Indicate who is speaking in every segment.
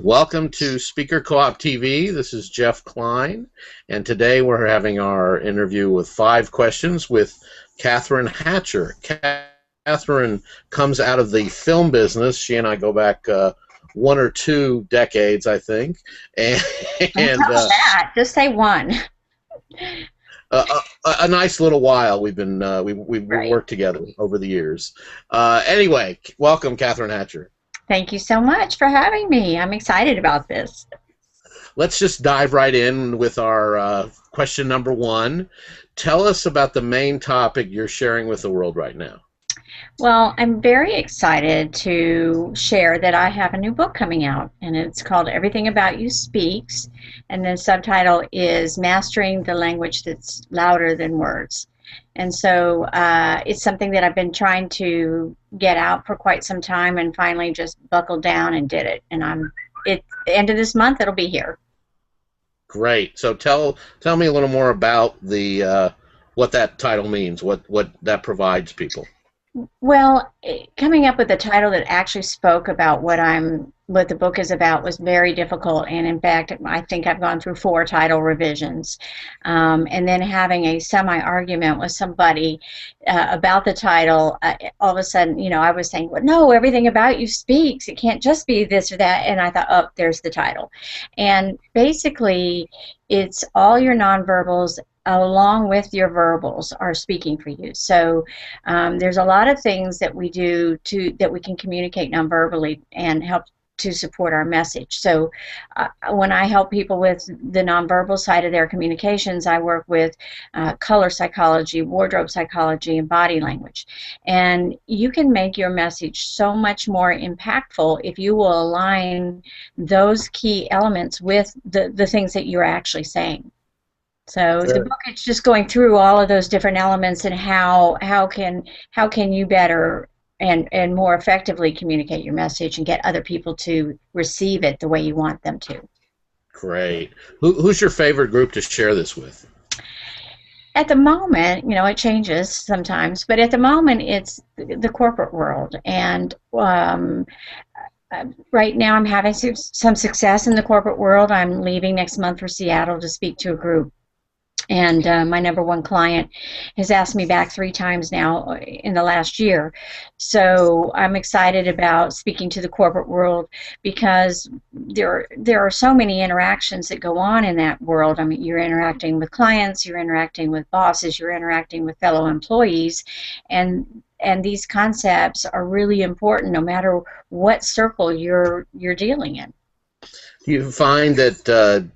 Speaker 1: Welcome to Speaker Co-op TV. This is Jeff Klein, and today we're having our interview with 5 questions with Cathrine Hatcher. Cathrine comes out of the film business. She and I go back 1 or 2 decades, I think. And
Speaker 2: Don't tell that. Just say one.
Speaker 1: a nice little while. We've been we've
Speaker 2: Right.
Speaker 1: worked together over the years. Anyway, welcome, Cathrine Hatcher.
Speaker 2: Thank you so much for having me. I'm excited about this.
Speaker 1: Let's just dive right in with our question number 1. Tell us about the main topic you're sharing with the world right now.
Speaker 2: Well, I'm very excited to share that I have a new book coming out, and it's called Everything About You Speaks, and the subtitle is Mastering the Language That's Louder Than Words. And so it's something that I've been trying to get out for quite some time, and finally just buckled down and did it. And at the end of this month, it'll be here.
Speaker 1: Great. So tell me a little more about the what that title means, what that provides people.
Speaker 2: Well, coming up with a title that actually spoke about what the book is about was very difficult, and in fact, I think I've gone through 4 title revisions, and then having a semi-argument with somebody about the title. All of a sudden, I was saying, "Well, no, everything about you speaks. It can't just be this or that." And I thought, "Oh, there's the title," and basically, it's all your nonverbals along with your verbals are speaking for you. So there's a lot of things that we do that we can communicate nonverbally and help to support our message. So when I help people with the nonverbal side of their communications, I work with color psychology, wardrobe psychology, and body language. And you can make your message so much more impactful if you will align those key elements with the things that you're actually saying. So the book is just going through all of those different elements and how can you better and more effectively communicate your message and get other people to receive it the way you want them to.
Speaker 1: Great. Who's your favorite group to share this with?
Speaker 2: At the moment, it changes sometimes, but at the moment it's the corporate world. And right now I'm having some success in the corporate world. I'm leaving next month for Seattle to speak to a group. And my number 1 client has asked me back 3 times now in the last year. So I'm excited about speaking to the corporate world because there are so many interactions that go on in that world. I mean, you're interacting with clients, you're interacting with bosses, you're interacting with fellow employees, and these concepts are really important no matter what circle you're dealing in.
Speaker 1: Do you find that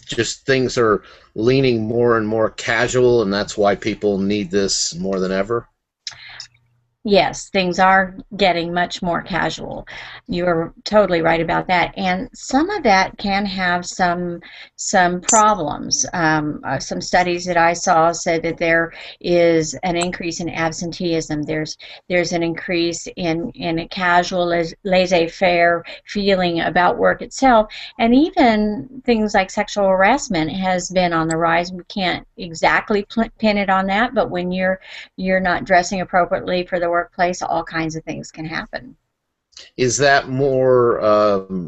Speaker 1: just things are leaning more and more casual, and that's why people need this more than ever?
Speaker 2: Yes, things are getting much more casual. You're totally right about that, and some of that can have some problems. Some studies that I saw said that there is an increase in absenteeism. There's an increase in a casual, laissez-faire feeling about work itself, and even things like sexual harassment has been on the rise. We can't exactly pin it on that, but when you're not dressing appropriately for the workplace, all kinds of things can happen.
Speaker 1: Is that more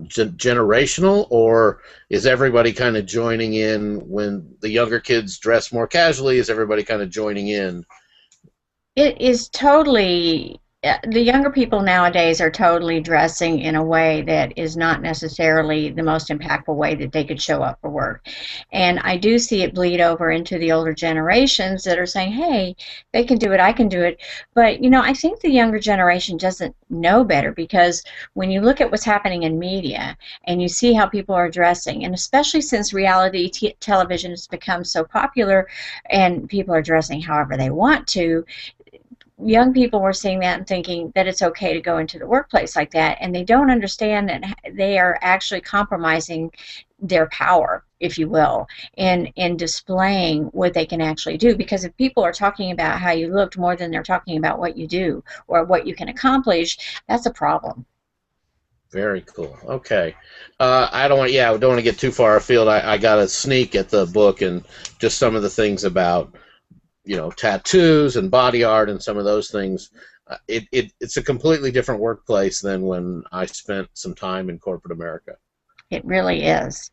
Speaker 1: generational, or is everybody kind of joining in when the younger kids dress more casually? Is everybody kind of joining in?
Speaker 2: It is totally. The younger people nowadays are totally dressing in a way that is not necessarily the most impactful way that they could show up for work. And I do see it bleed over into the older generations that are saying, hey, they can do it, I can do it. But, I think the younger generation doesn't know better, because when you look at what's happening in media and you see how people are dressing, and especially since reality television has become so popular and people are dressing however they want to, young people were seeing that and thinking that it's okay to go into the workplace like that, and they don't understand that they are actually compromising their power, if you will, in displaying what they can actually do. Because if people are talking about how you looked more than they're talking about what you do or what you can accomplish, that's a problem.
Speaker 1: Very cool. Okay. I don't want to get too far afield. I got a sneak at the book and just some of the things about tattoos and body art and some of those things. It's a completely different workplace than when I spent some time in corporate America.
Speaker 2: It really is.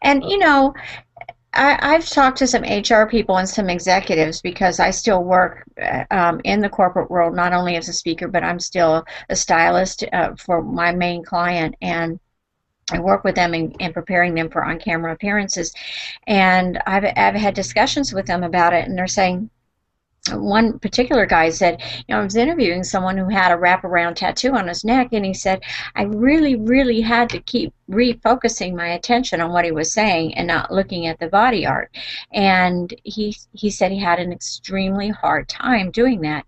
Speaker 2: And, I've talked to some HR people and some executives because I still work in the corporate world, not only as a speaker, but I'm still a stylist for my main client, and I work with them in preparing them for on-camera appearances. And I've had discussions with them about it, and they're saying, one particular guy said, I was interviewing someone who had a wraparound tattoo on his neck, and he said, I really, really had to keep refocusing my attention on what he was saying and not looking at the body art. And he said he had an extremely hard time doing that.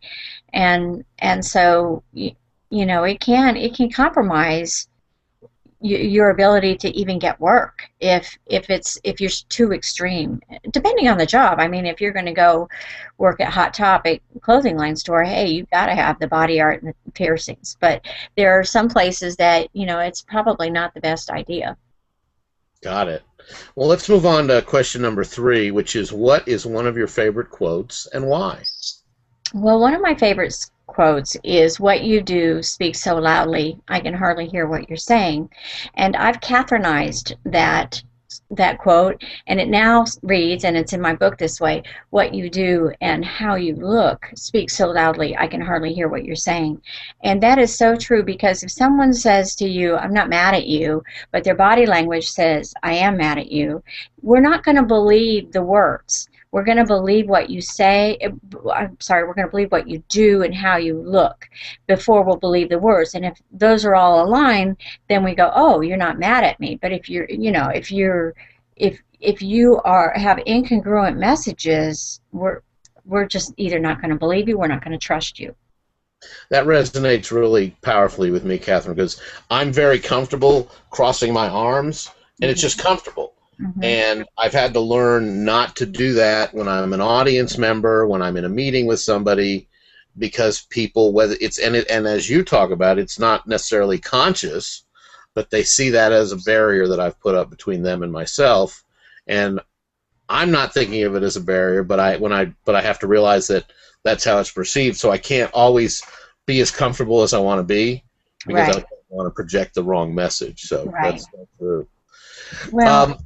Speaker 2: And so, it can compromise your ability to even get work if you're too extreme, depending on the job. I mean, if you're going to go work at Hot Topic clothing line store, hey, you've got to have the body art and the piercings. But there are some places that it's probably not the best idea.
Speaker 1: Got it. Well, let's move on to question number 3, which is, what is one of your favorite quotes and why?
Speaker 2: Well, one of my favorite quotes is, what you do speaks so loudly I can hardly hear what you're saying. And I've Catherinized that quote, and it now reads, and it's in my book this way, what you do and how you look speaks so loudly I can hardly hear what you're saying. And that is so true, because if someone says to you, I'm not mad at you, but their body language says, I am mad at you, we're not going to believe the words. We're going to believe what you say. We're going to believe what you do and how you look before we'll believe the words. And if those are all aligned, then we go, oh, you're not mad at me. But if you have incongruent messages, we're just either not going to believe you, we're not going to trust you.
Speaker 1: That resonates really powerfully with me, Catherine, because I'm very comfortable crossing my arms, and it's just comfortable. Mm-hmm. And I've had to learn not to do that when I'm an audience member, when I'm in a meeting with somebody, because people, whether it's, and as you talk about, it's not necessarily conscious, but they see that as a barrier that I've put up between them and myself. And I'm not thinking of it as a barrier, but I have to realize that that's how it's perceived. So I can't always be as comfortable as I want to be, because I don't want to project the wrong message. So that's not true.
Speaker 2: Well,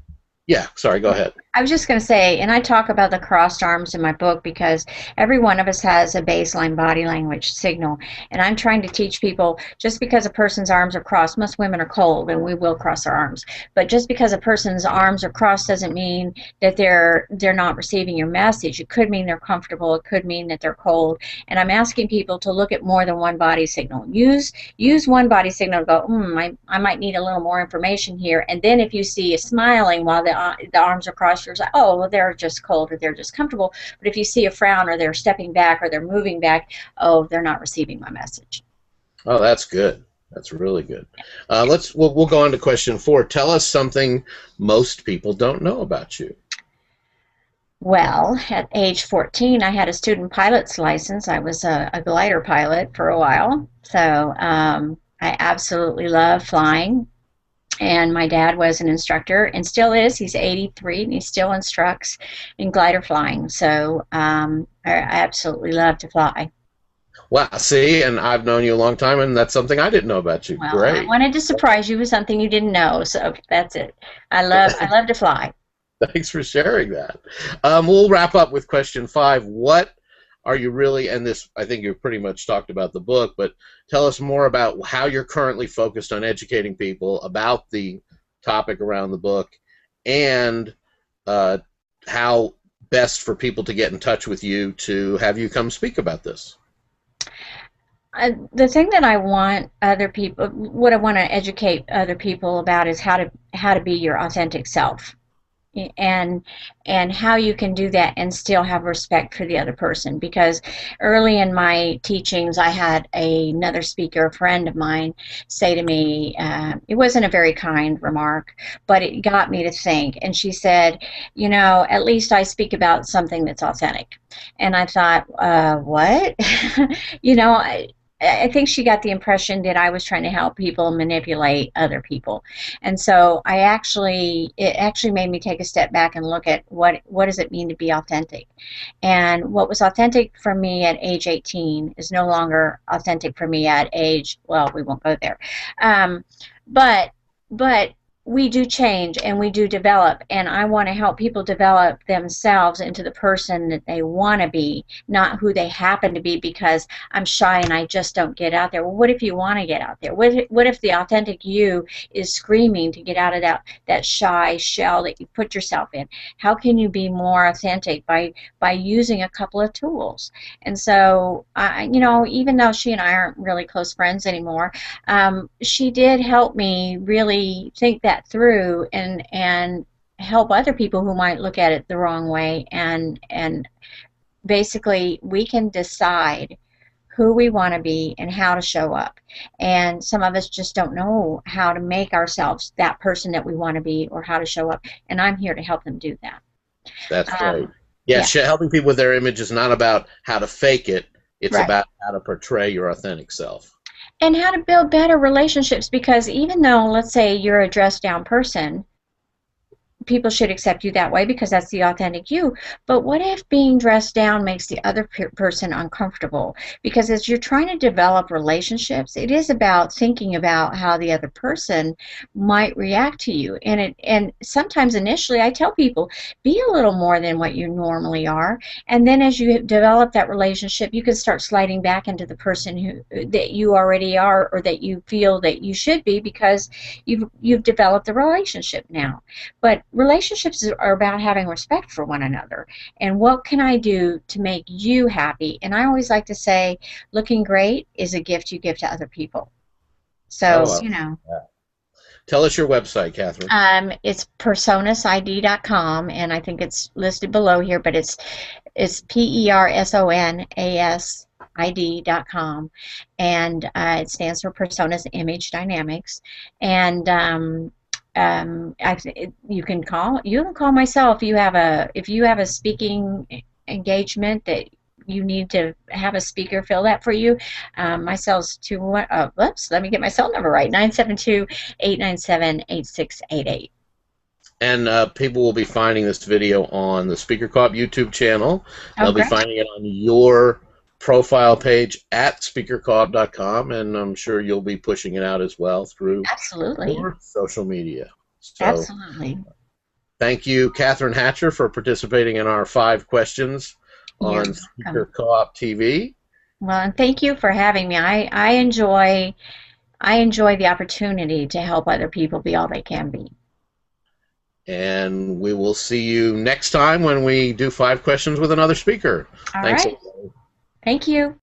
Speaker 1: yeah, sorry, go ahead.
Speaker 2: I was just going to say, and I talk about the crossed arms in my book, because every one of us has a baseline body language signal. And I'm trying to teach people, just because a person's arms are crossed, most women are cold, and we will cross our arms. But just because a person's arms are crossed doesn't mean that they're not receiving your message. It could mean they're comfortable. It could mean that they're cold. And I'm asking people to look at more than one body signal. Use one body signal to go, I might need a little more information here. And then if you see a smiling while the arms are crossed, you're like, oh, well, they're just cold, or they're just comfortable. But if you see a frown, or they're stepping back, or they're moving back, oh, they're not receiving my message.
Speaker 1: Oh, that's good. That's really good. We'll go on to question 4. Tell us something most people don't know about you.
Speaker 2: Well, at age 14, I had a student pilot's license. I was a glider pilot for a while. So I absolutely love flying. And my dad was an instructor, and still is. He's 83, and he still instructs in glider flying. So I absolutely love to fly.
Speaker 1: Wow, see, and I've known you a long time, and that's something I didn't know about you.
Speaker 2: Well,
Speaker 1: Great.
Speaker 2: I wanted to surprise you with something you didn't know, so that's it. I love to fly.
Speaker 1: Thanks for sharing that. We'll wrap up with question 5. What are you really, and this, I think you've pretty much talked about the book, but tell us more about how you're currently focused on educating people about the topic around the book, and how best for people to get in touch with you to have you come speak about this.
Speaker 2: The thing that I want other people, what I want to educate other people about, is how to be your authentic self. And how you can do that and still have respect for the other person. Because early in my teachings, I had another speaker, a friend of mine, say to me, it wasn't a very kind remark, but it got me to think. And she said, at least I speak about something that's authentic. And I thought, what? I think she got the impression that I was trying to help people manipulate other people. And so it actually made me take a step back and look at what does it mean to be authentic. And what was authentic for me at age 18 is no longer authentic for me at age, well, we won't go there. But we do change and we do develop, and I want to help people develop themselves into the person that they want to be, not who they happen to be because I'm shy and I just don't get out there. Well, what if you want to get out there? What if the authentic you is screaming to get out of that shy shell that you put yourself in? How can you be more authentic by using a couple of tools? And so, even though she and I aren't really close friends anymore, she did help me really think that through and help other people who might look at it the wrong way, and basically we can decide who we want to be and how to show up, and some of us just don't know how to make ourselves that person that we want to be or how to show up, and I'm here to help them do that.
Speaker 1: That's right. Yeah, helping people with their image is not about how to fake it. It's
Speaker 2: Right.
Speaker 1: about how to portray your authentic self.
Speaker 2: And how to build better relationships, because even though, let's say, you're a dressed down person, people should accept you that way because that's the authentic you. But what if being dressed down makes the other person uncomfortable? Because as you're trying to develop relationships, it is about thinking about how the other person might react to you. And sometimes initially I tell people, be a little more than what you normally are. And then as you develop that relationship, you can start sliding back into the person that you already are, or that you feel that you should be, because you've developed a relationship now. But relationships are about having respect for one another. And what can I do to make you happy? And I always like to say, looking great is a gift you give to other people. So,
Speaker 1: Yeah. Tell us your website, Catherine.
Speaker 2: It's PersonasID.com, and I think it's listed below here, but it's PersonasID.com, and it stands for Personas Image Dynamics. And you can call myself if you have a speaking engagement that you need to have a speaker fill that for you. My cell's let me get my cell number right, 972-897-8688.
Speaker 1: And people will be finding this video on the Speaker Co-op YouTube channel. They'll be finding it on your profile page at speakercoop.com, and I'm sure you'll be pushing it out as well through your social media. So,
Speaker 2: absolutely.
Speaker 1: Thank you, Cathrine Hatcher, for participating in our 5 questions on Speaker Co-op TV.
Speaker 2: Well, and thank you for having me. I enjoy the opportunity to help other people be all they can be.
Speaker 1: And we will see you next time when we do 5 questions with another speaker.
Speaker 2: All right. Thank you.